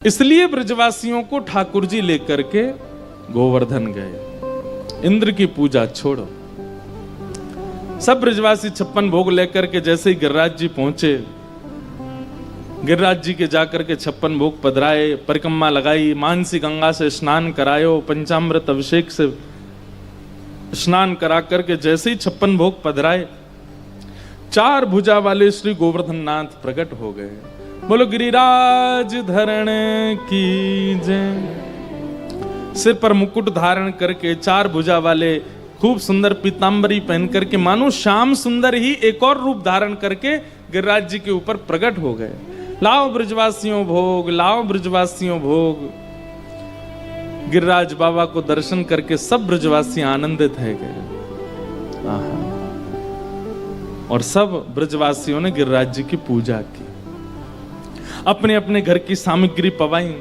इसलिए ब्रजवासियों को ठाकुर जी लेकर के गोवर्धन गए। इंद्र की पूजा छोड़ो। सब ब्रजवासी 56 भोग लेकर के जैसे ही गिरिराज जी पहुंचे, गिरिराज जी के जाकर के 56 भोग पधराए, परिक्रमा लगाई, मानसी गंगा से स्नान करायो, पंचामृत अभिषेक से स्नान करा करके जैसे ही 56 भोग पधराए, 4 भुजा वाले श्री गोवर्धन नाथ प्रकट हो गए। बोलो गिरिराज धरण की जय। सिर पर मुकुट धारण करके 4 भुजा वाले खूब सुंदर पीतांबरी पहन करके मानो श्याम सुंदर ही एक और रूप धारण करके गिरिराज जी के ऊपर प्रकट हो गए। लाओ ब्रजवासियों भोग, लाओ ब्रजवासियों भोग। गिरिराज बाबा को दर्शन करके सब ब्रजवासी आनंदित है गए। और सब ब्रजवासियों ने गिरिराज जी की पूजा की, अपने अपने घर की सामग्री पवाई,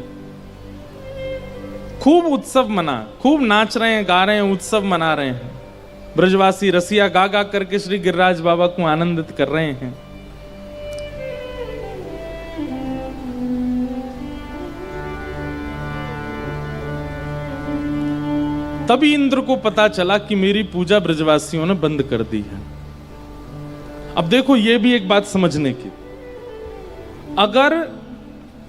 खूब उत्सव मना, खूब नाच रहे हैं, गा रहे हैं, उत्सव मना रहे हैं। ब्रजवासी रसिया गा गा करके श्री गिरिराज बाबा को आनंदित कर रहे हैं। तभी इंद्र को पता चला कि मेरी पूजा ब्रजवासियों ने बंद कर दी है। अब देखो ये भी एक बात समझने की, अगर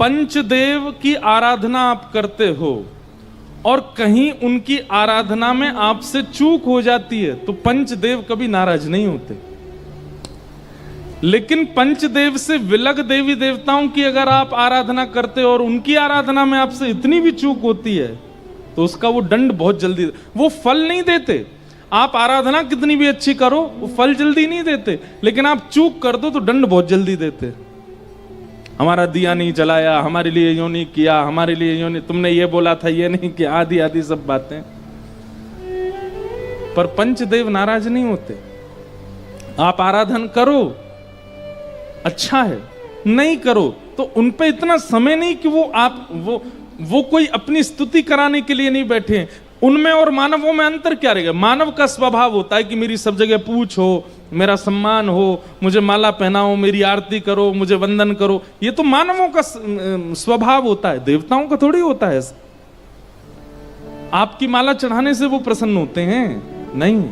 पंचदेव की आराधना आप करते हो और कहीं उनकी आराधना में आपसे चूक हो जाती है तो पंचदेव कभी नाराज नहीं होते। लेकिन पंचदेव से विलग देवी देवताओं की अगर आप आराधना करते हो और उनकी आराधना में आपसे इतनी भी चूक होती है तो उसका वो दंड बहुत जल्दी, वो फल नहीं देते। आप आराधना कितनी भी अच्छी करो वो फल जल्दी नहीं देते, लेकिन आप चूक कर दो तो दंड बहुत जल्दी देते। हमारा दिया नहीं जलाया, हमारे लिए यूं नहीं किया, हमारे लिए यूं नहीं, तुमने ये बोला था ये नहीं किया, आदि आदि सब बातें। पर पंचदेव नाराज नहीं होते। आप आराधन करो, अच्छा है, नहीं करो तो उन पे इतना समय नहीं कि वो कोई अपनी स्तुति कराने के लिए नहीं बैठे। उनमें और मानवों में अंतर क्या रहेगा? मानव का स्वभाव होता है कि मेरी सब जगह पूछ हो, मेरा सम्मान हो, मुझे माला पहनाओ, मेरी आरती करो, मुझे वंदन करो। ये तो मानवों का स्वभाव होता है, देवताओं का थोड़ी होता है। आपकी माला चढ़ाने से वो प्रसन्न होते हैं? नहीं।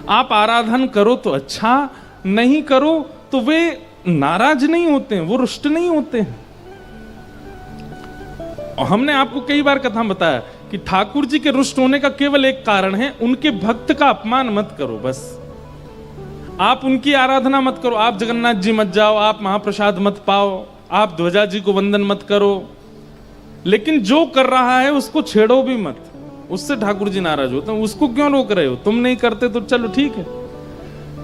आप आराधन करो तो अच्छा, नहीं करो तो वे नाराज नहीं होते हैं, वो रुष्ट नहीं होते हैं। और हमने आपको कई बार कथा बताया कि ठाकुर जी के रुष्ट होने का केवल एक कारण है, उनके भक्त का अपमान मत करो। बस आप उनकी आराधना मत करो, आप जगन्नाथ जी मत जाओ, आप महाप्रसाद मत पाओ, आप ध्वजा जी को वंदन मत करो, लेकिन जो कर रहा है उसको छेड़ो भी मत। उससे ठाकुर जी नाराज होते हैं। उसको क्यों रोक रहे हो? तुम नहीं करते तो चलो ठीक है,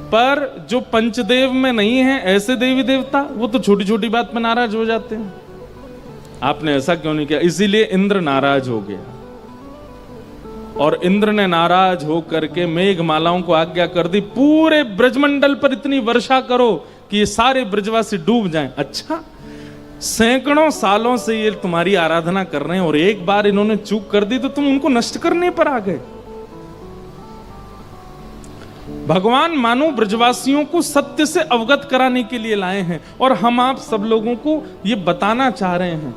पर जो पंचदेव में नहीं है ऐसे देवी देवता, वो तो छोटी छोटी बात में नाराज हो जाते हैं। आपने ऐसा क्यों नहीं किया? इसीलिए इंद्र नाराज हो गया और इंद्र ने नाराज होकर के मेघमालाओं को आज्ञा कर दी, पूरे ब्रजमंडल पर इतनी वर्षा करो कि ये सारे ब्रजवासी डूब जाएं। अच्छा, सैकड़ों सालों से ये तुम्हारी आराधना कर रहे हैं और एक बार इन्होंने चूक कर दी तो तुम उनको नष्ट करने पर आ गए। भगवान मानो ब्रजवासियों को सत्य से अवगत कराने के लिए लाए हैं और हम आप सब लोगों को ये बताना चाह रहे हैं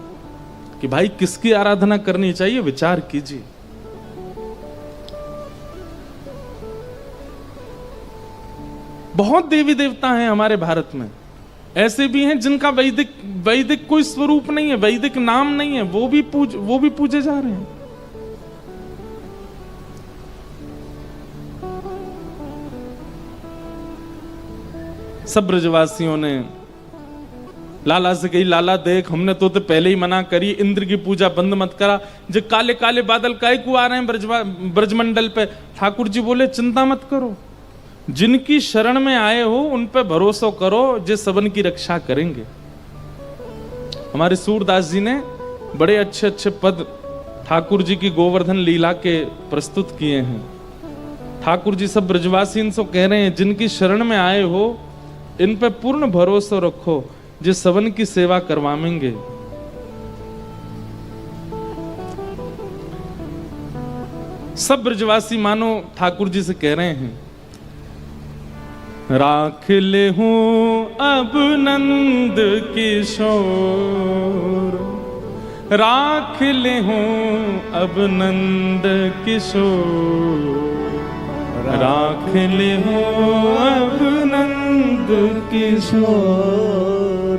कि भाई किसकी आराधना करनी चाहिए, विचार कीजिए। बहुत देवी देवता हैं हमारे भारत में, ऐसे भी हैं जिनका वैदिक कोई स्वरूप नहीं है, वैदिक नाम नहीं है, वो भी पूजे जा रहे हैं। सब ब्रजवासियों ने लाला से कही, लाला देख हमने तो पहले ही मना करी, इंद्र की पूजा बंद मत करा, जो काले काले बादल काहे को आ रहे हैं ब्रजमंडल पे। ठाकुर जी बोले चिंता मत करो, जिनकी शरण में आए हो उन पे भरोसा करो, जो सबन की रक्षा करेंगे। हमारे सूरदास जी ने बड़े अच्छे अच्छे पद ठाकुर जी की गोवर्धन लीला के प्रस्तुत किए हैं। ठाकुर जी सब ब्रजवासी इनसे कह रहे हैं, जिनकी शरण में आए हो इन पे पूर्ण भरोसा रखो, जो सबन की सेवा करवाएंगे। सब ब्रजवासी मानो ठाकुर जी से कह रहे हैं, राख ले हूं अब नंद किशोर, राख ले हूँ अब नंद किशोर, राख ले हूँ अब नंद किशोर,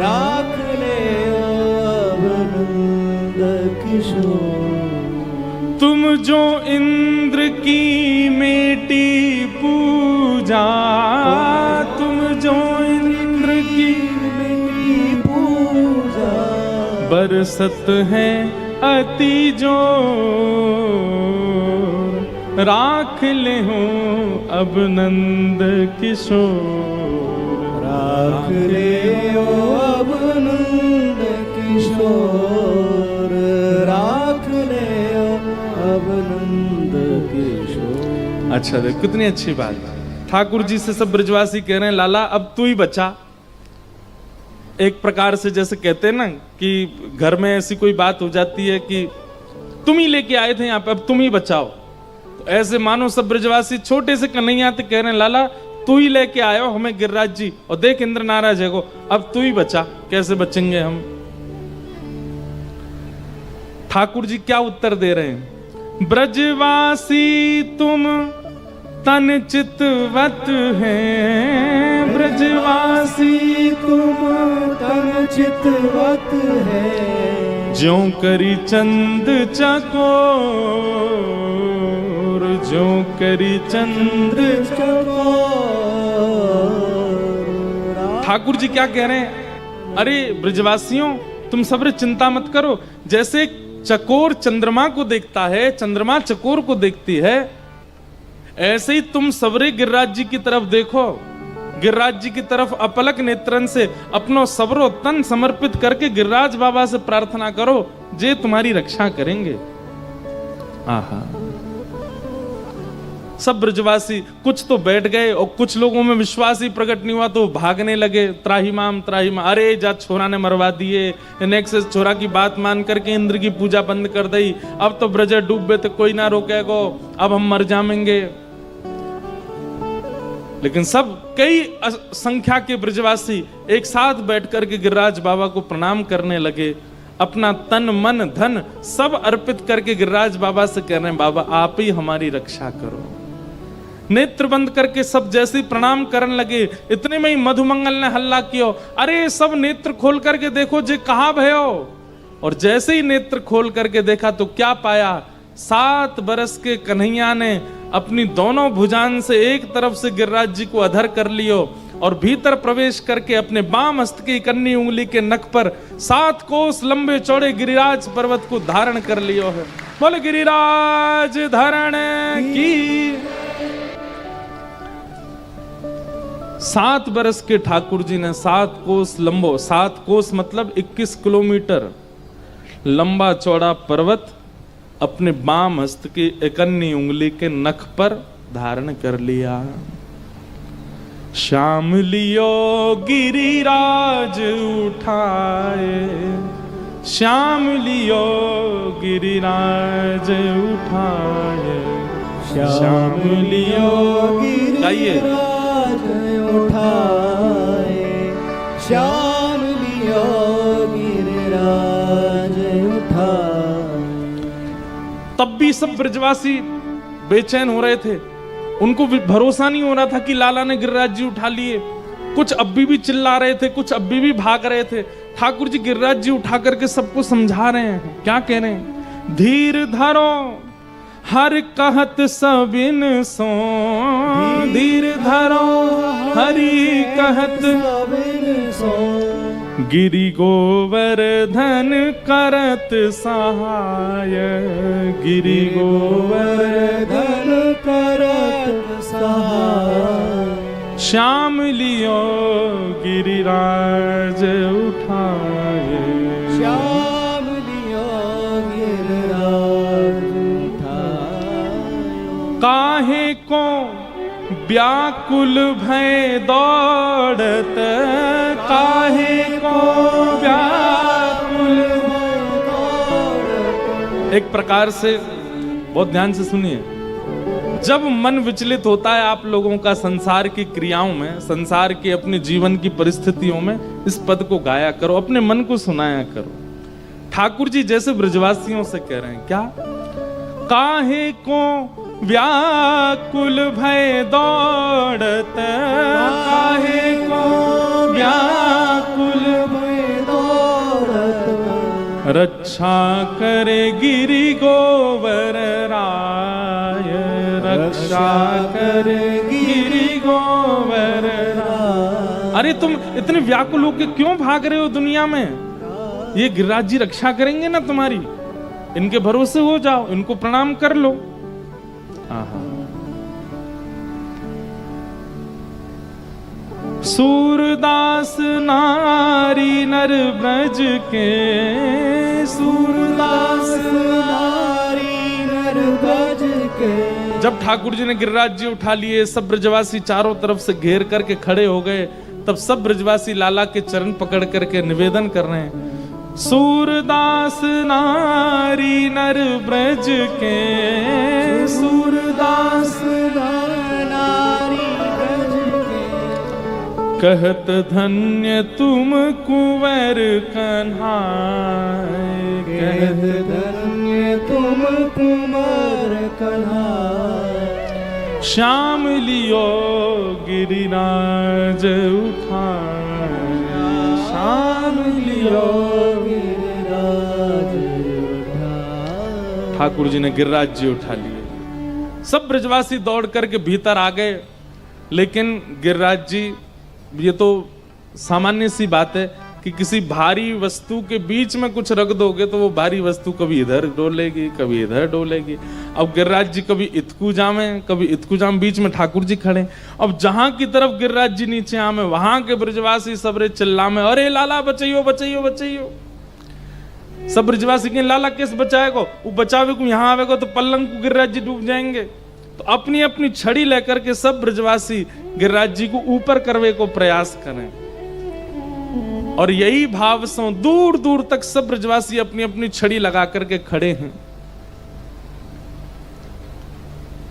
राख ले अब नंद किशोर। तुम जो इंद्र की मेटी पूजा, तुम जो इंद्र की मेरी पूजा, बरसत है अति जोर, राख ले हूँ अब नंद किशोर, राख ले अब नंद किशोर, राख ले अब नंद किशोर। अच्छा देख कितनी अच्छी बात। ठाकुर जी से सब ब्रजवासी कह रहे हैं लाला अब तू ही बचा। एक प्रकार से जैसे कहते हैं ना कि घर में ऐसी कोई बात हो जाती है कि तुम ही लेके आए थे यहाँ पे, अब तुम ही बचाओ। तो ऐसे मानो सब ब्रजवासी छोटे से कन्हैया थे, कह रहे हैं लाला तू ही लेके आयो हमें गिरिराज जी, और देख इंद्र नाराज है को, अब तू ही बचा। कैसे बचेंगे हम? ठाकुर जी क्या उत्तर दे रहे हैं? ब्रजवासी तुम तन चितवत हैं, ब्रजवासी तुम तन चितवत है, ज्यों करी चंद चकोर, ज्यों करी चंद चकोर। ठाकुर जी क्या कह रहे हैं? अरे ब्रजवासियों तुम सब्र चिंता मत करो। जैसे चकोर चंद्रमा को देखता है, चंद्रमा चकोर को देखती है, ऐसे ही तुम सबरे गिरिराज जी की तरफ देखो। गिरिराज जी की तरफ अपलक नेत्रन से अपनो सबरो तन समर्पित करके गिरिराज बाबा से प्रार्थना करो, जे तुम्हारी रक्षा करेंगे। आहा, सब ब्रजवासी कुछ तो बैठ गए और कुछ लोगों में विश्वास ही प्रकट नहीं हुआ तो भागने लगे, त्राहिमाम त्राहिमाम। अरे जा छोरा ने मरवा दिए, नेक्स्ट छोरा की बात मान करके इंद्र की पूजा बंद कर दी, अब तो ब्रज डूबे तो कोई ना रोकेगो, अब हम मर जाएंगे। लेकिन सब कई संख्या के ब्रजवासी एक साथ बैठ करके गिरिराज बाबा को प्रणाम करने लगे, अपना तन मन धन सब अर्पित करके गिरिराज बाबा से कह रहे हैं बाबा आप ही हमारी रक्षा करो। नेत्र बंद करके सब जैसे ही प्रणाम करने लगे, इतने में ही मधुमंगल ने हल्ला किया, अरे सब नेत्र खोल करके देखो जे कहां भयो। और जैसे ही नेत्र खोल करके देखा तो क्या पाया? 7 बरस के कन्हैया ने अपनी दोनों भुजान से एक तरफ से गिरिराज जी को अधर कर लियो और भीतर प्रवेश करके अपने बाम हस्त की कन्नी उंगली के नख पर 7 कोस लंबे चौड़े गिरिराज पर्वत को धारण कर लियो है। बोले गिरिराज धारण की। 7 बरस के ठाकुर जी ने 7 कोस लंबो, 7 कोस मतलब 21 किलोमीटर लंबा चौड़ा पर्वत अपने बाम हस्त की एकन्नी उंगली के नख पर धारण कर लिया। श्याम लियो गिरिराज उठाए, श्याम लियो गिरिराज उठाए, श्याम लियो गिरिराज उठाए, श्याम लियो गिरिराज उठाए। तब भी सब ब्रजवासी बेचैन हो रहे थे, उनको भी भरोसा नहीं हो रहा था कि लाला ने गिरिराज जी उठा लिए। कुछ अभी भी चिल्ला रहे थे, कुछ अभी भी भाग रहे थे। ठाकुर जी गिरिराज जी उठा करके सबको समझा रहे हैं। क्या कह रहे हैं? धीर धरो हर कहत सबिन सो, धीर धरो हरि कहत सबिन सो, गिरि गोवर्धन करत सहाय, गिरि गोवर्धन करत सहाय। श्याम लियो गिरिराज उठाए, श्याम लियो गिरिराज उठाए। काहे को व्याकुल भय दौड़त, काहे को व्याकुल भय दौड़त। एक प्रकार से बहुत ध्यान से सुनिए, जब मन विचलित होता है आप लोगों का संसार की क्रियाओं में, संसार के अपने जीवन की परिस्थितियों में, इस पद को गाया करो, अपने मन को सुनाया करो। ठाकुर जी जैसे ब्रजवासियों से कह रहे हैं क्या, काहे को व्याकुल भय दौड़त, काहे को व्याकुल भय दौड़त, रक्षा करे गिरि गोवर राय, रक्षा करे गिरि गोवर राय। अरे तुम इतने व्याकुल होके क्यों भाग रहे हो दुनिया में? ये गिरिराज जी रक्षा करेंगे ना तुम्हारी, इनके भरोसे हो जाओ, इनको प्रणाम कर लो। सूरदास नारी नर ब्रज के, सूरदास नारी नर ब्रज के। जब ठाकुर जी ने गिरिराज जी उठा लिए, सब ब्रजवासी चारों तरफ से घेर करके खड़े हो गए, तब सब ब्रजवासी लाला के चरण पकड़ करके निवेदन कर रहे हैं, सूरदास नारी नर ब्रज के, सूरदास नारी ब्रज के। कहत धन्य तुम कुंवर कन्हाय, कहत धन्य तुम कुंवर कन्हाय। श्याम लियो गिरिराज उठाय, श्याम लियो गिरिराज उठाय। ठाकुर जी ने गिरिराज जी उठा लिए। सब ब्रजवासी दौड़ करके भीतर आ गए, लेकिन गिरिराज जी, ये तो सामान्य सी बात है कि किसी भारी वस्तु के बीच में कुछ रख दोगे तो वो भारी वस्तु कभी इधर डोलेगी, कभी इधर डोलेगी। अब गिरिराज जी कभी इतकू जामे, कभी इतकू जाम, बीच में ठाकुर जी खड़े। अब जहां की तरफ गिरिराज जी नीचे आमे, वहां के ब्रजवासी सबरे चिल्ला में, अरे लाला बचाइयो बचाइयो बचाइयो। सब ब्रजवासी के लाला किस बचाएगो, वो बचावे को यहाँ आवेगो तो पल्लंग को गिरिराज जी डूब जाएंगे। तो अपनी अपनी छड़ी लेकर के सब ब्रजवासी गिरिराज जी को ऊपर करवे को प्रयास करें, और यही भाव से दूर दूर तक सब ब्रजवासी अपनी अपनी छड़ी लगा करके खड़े हैं।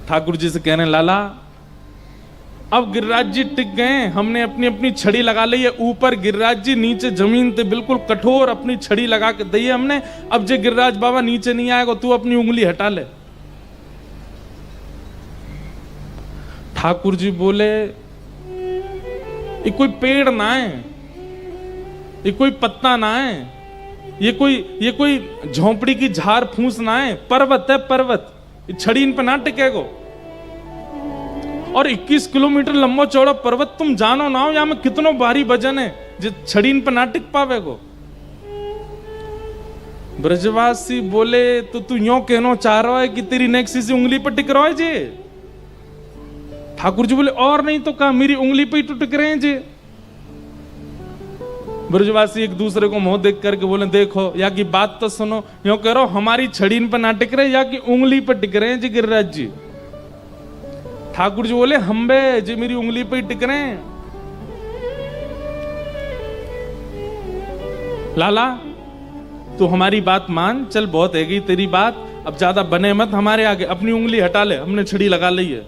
ठाकुर जी से कह रहे हैं, लाला अब गिरिराज जी टिक गए, हमने अपनी अपनी छड़ी लगा ली है ऊपर, गिरिराज जी नीचे जमीन पे बिल्कुल कठोर अपनी छड़ी लगा के दी है हमने। अब जे गिरिराज बाबा नीचे नहीं आएगा, तू अपनी उंगली हटा ले। ठाकुर जी बोले, ये कोई पेड़ ना है, ये कोई पत्ता ना है, ये कोई झोंपड़ी की झाड़ फूस ना है, पर्वत है पर्वत, छड़ी इन पर ना टिकेगो। और 21 किलोमीटर लंबा चौड़ा पर्वत, तुम जानो ना हो या में कितनो भारी वजन है जो छड़ी इन पर ना टिक पावेगो। ब्रजवासी बोले, तो तू यूं कहना चाह रहा है कि तेरी नेक्सी से उंगली पर टिक रहा है जी? ठाकुर जी बोले, और नहीं तो कहा, मेरी उंगली पे ही तो टिक रहे हैं जी। ब्रजवासी एक दूसरे को मुंह देख करके बोले, देखो या की बात तो सुनो, यूं कह रहा हमारी छड़ी इन पर ना टिक रहे या कि उंगली पर टिक रहे हैं जी गिरिराज जी। ठाकुर जी बोले, हम बे जी मेरी उंगली पे ही टिक रहे हैं। लाला तू हमारी बात मान, चल बहुत है गई तेरी बात, अब ज्यादा बने मत हमारे आगे, अपनी उंगली हटा ले, हमने छड़ी लगा ली है।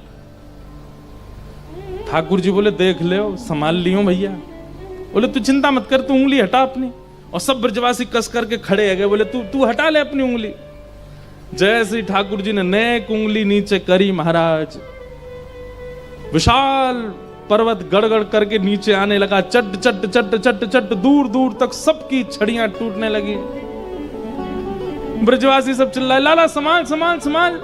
ठाकुर जी बोले, देख ले संभाल लियो भैया। बोले, तू चिंता मत कर, तू उंगली हटा अपनी। और सब ब्रजवासी कस करके खड़े है गए, बोले तू हटा ले अपनी उंगली। जैसे ठाकुर जी ने नेक उंगली नीचे करी, महाराज विशाल पर्वत गड़गड़ करके नीचे आने लगा, चट चट चट चट चट, दूर दूर तक सबकी छड़ियां टूटने लगी। ब्रजवासी सब चिल्लाए, लाला संभाल संभाल संभाल।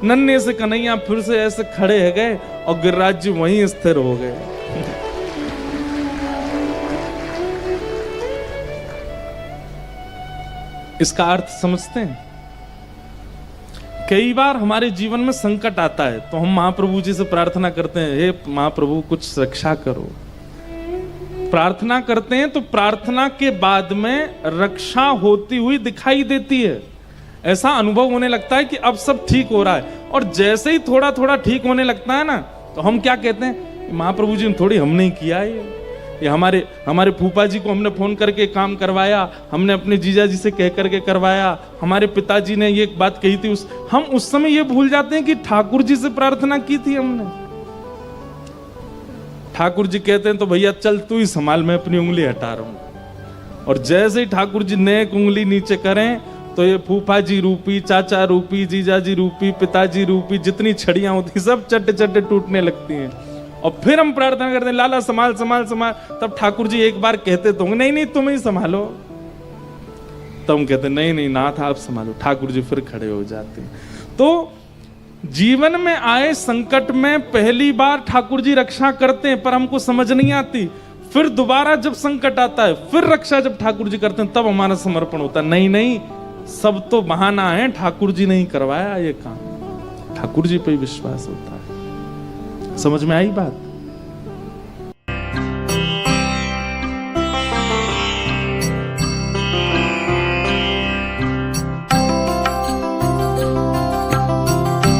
नन्हे से कन्हैया फिर से ऐसे खड़े है गए और गिरिराज जी वहीं स्थिर हो गए। इसका अर्थ समझते हैं? कई बार हमारे जीवन में संकट आता है तो हम महाप्रभु जी से प्रार्थना करते हैं, हे महाप्रभु कुछ रक्षा करो। प्रार्थना करते हैं तो प्रार्थना के बाद में रक्षा होती हुई दिखाई देती है। ऐसा अनुभव होने लगता है कि अब सब ठीक हो रहा है, और जैसे ही थोड़ा थोड़ा ठीक होने लगता है ना, तो हम क्या कहते हैं, महाप्रभु जी ने थोड़ी हमने ही किया है, ये हमारे फूफा जी को हमने फोन करके काम करवाया, हमने अपने जीजा जी से कह करके करवाया, हमारे पिताजी ने ये बात कही थी। हम उस समय ये भूल जाते हैं कि ठाकुर जी से प्रार्थना की थी हमने। ठाकुर जी कहते हैं तो भैया चल तू ही संभाल, मैं अपनी उंगली हटा रहा हूं। और जैसे ही ठाकुर जी नेक उंगली नीचे करें तो ये फूफा जी रूपी, चाचा रूपी, जीजा जी रूपी, पिताजी रूपी जितनी छड़ियां होती सब चट्टे चट्टे टूटने लगती हैं। और फिर हम प्रार्थना करते हैं लाला संभाल संभाल संभाल। तब ठाकुर जी एक बार कहते तो नहीं नहीं तुम ही संभालो। तब हम कहते नहीं नहीं नाथ आप संभालो। ठाकुर जी फिर खड़े हो जाते हैं। तो जीवन में आए संकट में पहली बार ठाकुर जी रक्षा करते हैं पर हमको समझ नहीं आती। फिर दोबारा जब संकट आता है फिर रक्षा जब ठाकुर जी करते हैं तब हमारा समर्पण होता है। नहीं नहीं सब तो बहाना है, ठाकुर जी नहीं करवाया ये काम। ठाकुर जी पे विश्वास होता है। समझ में आई बात?